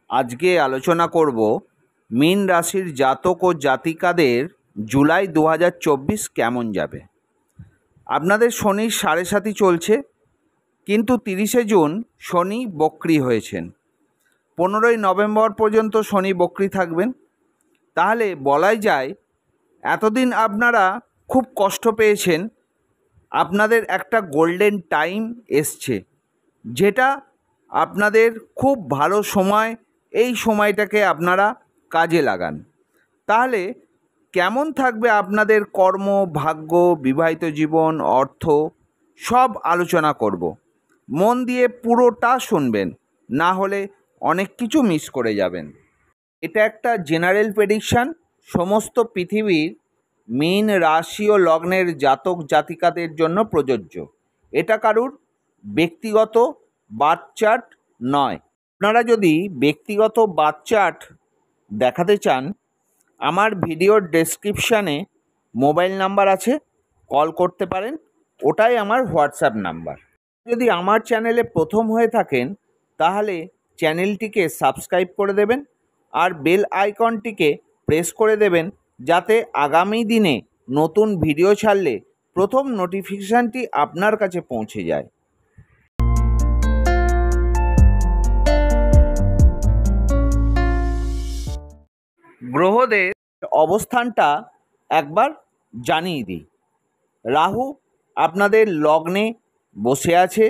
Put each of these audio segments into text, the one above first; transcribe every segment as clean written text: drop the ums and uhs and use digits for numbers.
আজকে আলোচনা করব মীন রাশির জাতক ও জাতিকাদের জুলাই 2024 কেমন যাবে। আপনাদের শনির 7.5 চলছে, কিন্তু 30শে জুন শনি বক্রী হয়েছেন। 15ই নভেম্বর পর্যন্ত শনি বক্রী থাকবেন। তাহলে বলাই যায় এতদিন আপনারা খুব কষ্ট পেয়েছেন, আপনাদের একটা গোল্ডেন টাইম এসছে, যেটা আপনাদের খুব ভালো সময়। এই সময়টাকে আপনারা কাজে লাগান। তাহলে কেমন থাকবে আপনাদের কর্ম, ভাগ্য, বিবাহিত জীবন, অর্থ, সব আলোচনা করব। মন দিয়ে পুরোটা শুনবেন, না হলে অনেক কিছু মিস করে যাবেন। এটা একটা জেনারেল প্রেডিকশান, সমস্ত পৃথিবীর মীন রাশি ও লগ্নের জাতক জাতিকাদের জন্য প্রযোজ্য। এটা কারুর ব্যক্তিগত বার্থ চার্ট নয়। আপনারা যদি ব্যক্তিগত বার্থ চার্ট দেখাতে চান, আমার ভিডিওর ডেসক্রিপশানে মোবাইল নাম্বার আছে, কল করতে পারেন। ওটাই আমার হোয়াটসঅ্যাপ নাম্বার। যদি আমার চ্যানেলে প্রথম হয়ে থাকেন, তাহলে চ্যানেলটিকে সাবস্ক্রাইব করে দেবেন আর বেল আইকনটিকে প্রেস করে দেবেন, যাতে আগামী দিনে নতুন ভিডিও ছাড়লে প্রথম নোটিফিকেশানটি আপনার কাছে পৌঁছে যায়। গ্রহদের অবস্থানটা একবার জানিয়ে দিই। রাহু আপনাদের লগ্নে বসে আছে,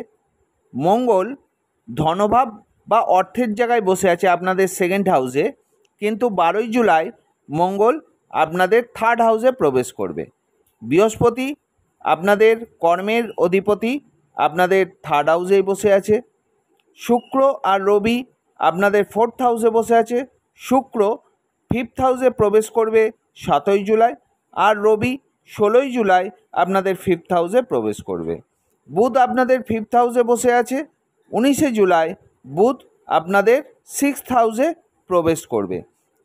মঙ্গল ধনভাব বা অর্থের জায়গায় বসে আছে আপনাদের সেকেন্ড হাউসে, কিন্তু 12ই জুলাই মঙ্গল আপনাদের থার্ড হাউসে প্রবেশ করবে। বৃহস্পতি আপনাদের কর্মের অধিপতি, আপনাদের থার্ড হাউসেই বসে আছে। শুক্র আর রবি আপনাদের ফোর্থ হাউসে বসে আছে। শুক্র ফিফথ হাউসে প্রবেশ করবে 7ই জুলাই, আর রবি 16ই জুলাই আপনাদের ফিফথ হাউসে প্রবেশ করবে। বুধ আপনাদের ফিফথ হাউসে বসে আছে। 19শে জুলাই বুধ আপনাদের সিক্সথ হাউসে প্রবেশ করবে।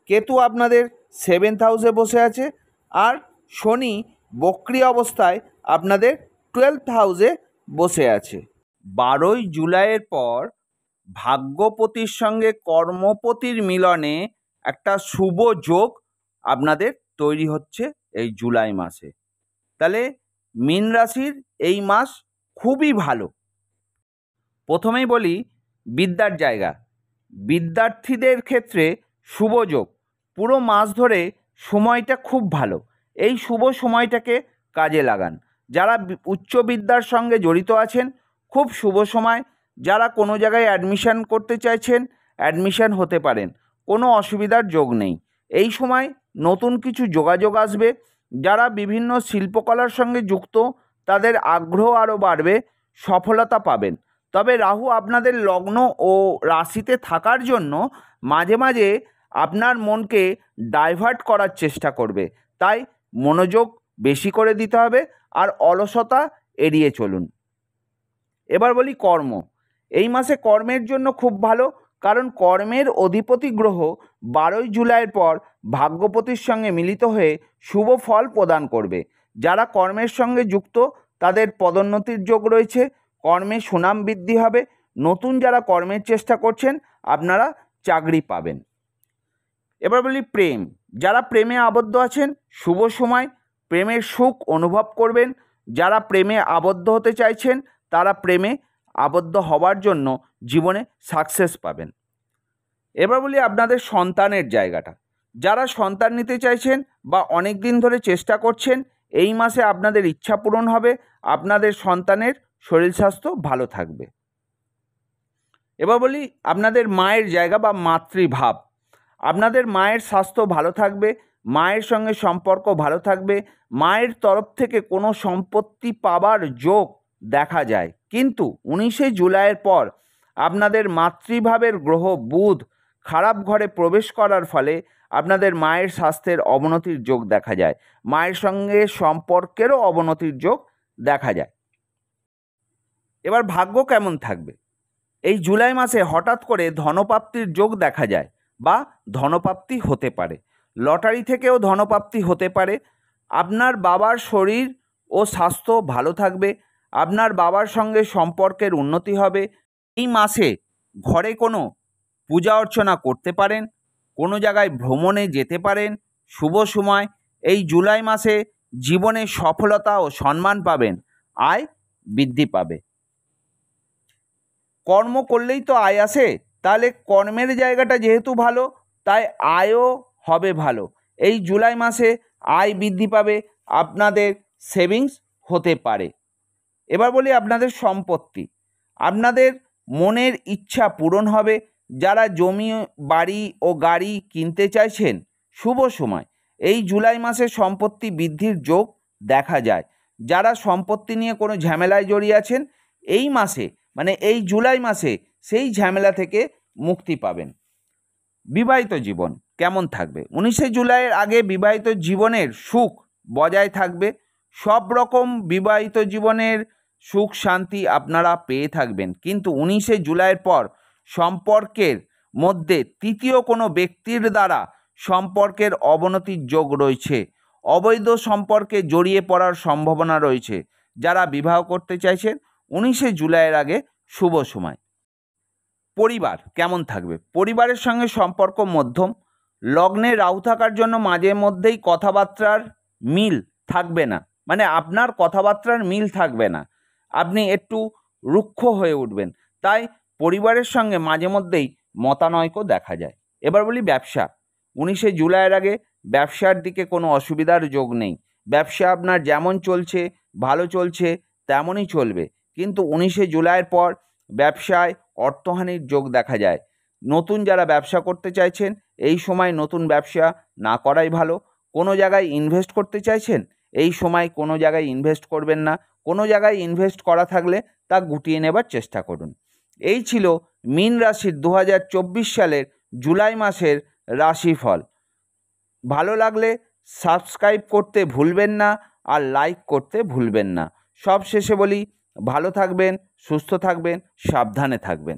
কেতু আপনাদের সেভেন্থ হাউসে বসে আছে, আর শনি বক্রী অবস্থায় আপনাদের 12th হাউসে বসে আছে। 12ই জুলাইয়ের পর ভাগ্যপতির সঙ্গে কর্মপতির মিলনে একটা শুভ যোগ আপনাদের তৈরি হচ্ছে এই জুলাই মাসে। তাহলে মীন রাশির এই মাস খুবই ভালো। প্রথমেই বলি বিদ্যার জায়গা। বিদ্যার্থীদের ক্ষেত্রে শুভ যোগ। পুরো মাস ধরে সময়টা খুব ভালো। এই শুভ সময়টাকে কাজে লাগান। যারা উচ্চ বিদ্যার সঙ্গে জড়িত আছেন, খুব শুভ সময়। যারা কোনো জায়গায় অ্যাডমিশন করতে চাইছেন, অ্যাডমিশন হতে পারেন, কোনো অসুবিধার যোগ নেই। এই সময় নতুন কিছু যোগাযোগ আসবে। যারা বিভিন্ন শিল্পকলার সঙ্গে যুক্ত, তাদের আগ্রহ আরও বাড়বে, সফলতা পাবেন। তবে রাহু আপনাদের লগ্ন ও রাশিতে থাকার জন্য মাঝে মাঝে আপনার মনকে ডাইভার্ট করার চেষ্টা করবে, তাই মনোযোগ বেশি করে দিতে হবে আর অলসতা এড়িয়ে চলুন। এবার বলি কর্ম। এই মাসে কর্মের জন্য খুব ভালো, কারণ কর্মের অধিপতি গ্রহ 12ই জুলাইয়ের পর ভাগ্যপতির সঙ্গে মিলিত হয়ে শুভ ফল প্রদান করবে। যারা কর্মের সঙ্গে যুক্ত, তাদের পদোন্নতির যোগ রয়েছে, কর্মে সুনাম বৃদ্ধি হবে। নতুন যারা কর্মের চেষ্টা করছেন, আপনারা চাকরি পাবেন। এবার বলি প্রেম। যারা প্রেমে আবদ্ধ আছেন, শুভ সময়, প্রেমের সুখ অনুভব করবেন। যারা প্রেমে আবদ্ধ হতে চাইছেন, তারা প্রেমে আবদ্ধ হওয়ার জন্য জীবনে সাকসেস পাবেন। এবার বলি আপনাদের সন্তানের জায়গাটা। যারা সন্তান নিতে চাইছেন বা অনেক দিন ধরে চেষ্টা করছেন, এই মাসে আপনাদের ইচ্ছা পূরণ হবে। আপনাদের সন্তানের শরীর স্বাস্থ্য ভালো থাকবে। এবার বলি আপনাদের মায়ের জায়গা বা মাতৃভাব। আপনাদের মায়ের স্বাস্থ্য ভালো থাকবে, মায়ের সঙ্গে সম্পর্ক ভালো থাকবে। মায়ের তরফ থেকে কোনো সম্পত্তি পাবার যোগ দেখা যায়, কিন্তু 19শে জুলাইয়ের পর আপনাদের মাতৃভাবের গ্রহ বুধ খারাপ ঘরে প্রবেশ করার ফলে আপনাদের মায়ের স্বাস্থ্যের অবনতির যোগ দেখা যায়। মায়ের সঙ্গে সম্পর্কেরও অবনতির যোগ দেখা যায়। এবার ভাগ্য কেমন থাকবে? এই জুলাই মাসে হঠাৎ করে ধনপ্রাপ্তির যোগ দেখা যায় বা ধনপ্রাপ্তি হতে পারে। লটারি থেকেও ধনপ্রাপ্তি হতে পারে। আপনার বাবার শরীর ও স্বাস্থ্য ভালো থাকবে। আপনার বাবার সঙ্গে সম্পর্কের উন্নতি হবে। এই মাসে ঘরে কোনো পূজা অর্চনা করতে পারেন, কোনো জায়গায় ভ্রমণে যেতে পারেন। শুভ সময় এই জুলাই মাসে জীবনে সফলতা ও সম্মান পাবেন, আয় বৃদ্ধি পাবে। কর্ম করলেই তো আয় আসে, তাহলে কর্মের জায়গাটা যেহেতু ভালো, তাই আয়ও হবে ভালো। এই জুলাই মাসে আয় বৃদ্ধি পাবে, আপনাদের সেভিংস হতে পারে। এবার বলি আপনাদের সম্পত্তি। আপনাদের মনের ইচ্ছা পূরণ হবে। যারা জমি, বাড়ি ও গাড়ি কিনতে চাইছেন, শুভ সময় এই জুলাই মাসে সম্পত্তি বৃদ্ধির যোগ দেখা যায়। যারা সম্পত্তি নিয়ে কোনো ঝামেলায় জড়িয়ে আছেন, এই মাসে মানে এই জুলাই মাসে সেই ঝামেলা থেকে মুক্তি পাবেন। বিবাহিত জীবন কেমন থাকবে? 19শে জুলাইয়ের আগে বিবাহিত জীবনের সুখ বজায় থাকবে। সব রকম বিবাহিত জীবনের সুখ শান্তি আপনারা পেয়ে থাকবেন, কিন্তু 19শে জুলাইয়ের পর সম্পর্কের মধ্যে তৃতীয় কোনো ব্যক্তির দ্বারা সম্পর্কের অবনতির যোগ রয়েছে। অবৈধ সম্পর্কে জড়িয়ে পড়ার সম্ভাবনা রয়েছে। যারা বিবাহ করতে চাইছেন, 19শে জুলাইয়ের আগে শুভ সময়। পরিবার কেমন থাকবে? পরিবারের সঙ্গে সম্পর্ক মধ্যম। লগ্নে রাহু থাকার জন্য মাঝে মধ্যেই কথাবার্তার মিল থাকবে না, মানে আপনার কথাবার্তার মিল থাকবে না, আপনি একটু রুক্ষ হয়ে উঠবেন। তাই পরিবারের সঙ্গে মাঝে মধ্যেই মতানৈক্য দেখা যায়। এবার বলি ব্যবসা। 19শে জুলাইয়ের আগে ব্যবসার দিকে কোনো অসুবিধার যোগ নেই। ব্যবসা আপনার যেমন চলছে, ভালো চলছে, তেমনই চলবে। কিন্তু 19শে জুলাইয়ের পর ব্যবসায় অর্থহানির যোগ দেখা যায়। নতুন যারা ব্যবসা করতে চাইছেন, এই সময় নতুন ব্যবসা না করাই ভালো। কোনো জায়গায় ইনভেস্ট করতে চাইছেন, এই সময় কোনো জায়গায় ইনভেস্ট করবেন না। কোনো জায়গায় ইনভেস্ট করা থাকলে তা গুটিয়ে নেবার চেষ্টা করুন। এই ছিল মীন রাশির 2024 সালের জুলাই মাসের রাশিফল। ভালো লাগলে সাবস্ক্রাইব করতে ভুলবেন না, আর লাইক করতে ভুলবেন না। সব শেষে বলি, ভালো থাকবেন, সুস্থ থাকবেন, সাবধানে থাকবেন।